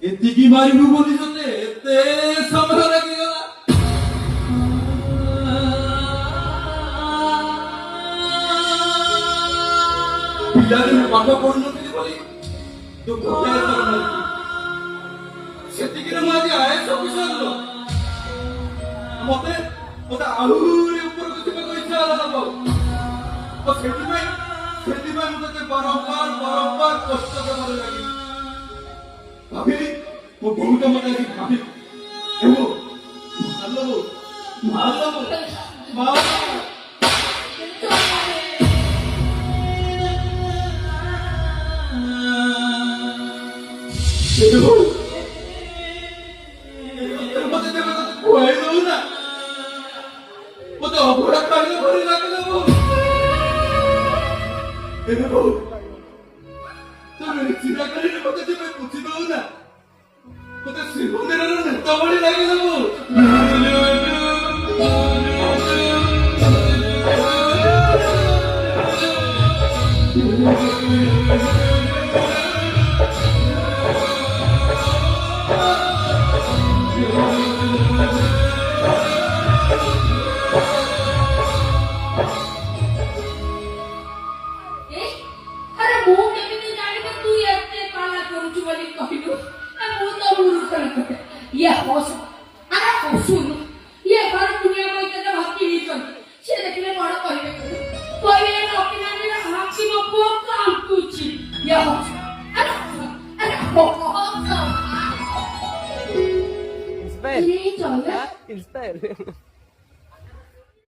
ଏତିକି ମାରିବୁ ବୋଲି ତତେ ଏତେ ସମୟ ଲାଗିଗଲା। ପିଲାଦିନେ ପାଠ ପଢୁନଥିଲି ବୋଲି ତୁ ଗୋଟାଏ ଥର ମାରିଛୁ। ସେତିକିରେ ମୁଁ ଆଜି ଆଇଏଏସ୍ ଅଫିସର। ମତେ ମତେ ଆହୁରି ଉପରକୁ ଯିବାକୁ ଇଚ୍ଛା ହେଲା ନା ବାବୁ। ସେଥିପାଇଁ ମୁଁ ତତେ ବାରମ୍ବାର କଷ୍ଟ ଦେବାରେ ଲାଗିଲି। ଭାବିଲି ମୋ ବୋଉଟା ମତେ ଆଜି ଭାବିଲି ଖୁଆଇ ଦଉ ନା ମତେ ଅଭଡ଼ା ଖାଇଲେ ଭଲ ଲାଗିଲା। ବୋଉ ତମେ ଚିରା କରିଲେ ମତେ ଯେବେ ବୁଝି ଦଉ ନା ମତେ ଶ୍ରୀମନ୍ଦିରର ନେତା ଭଳି ଲାଗିଲା। Inspire.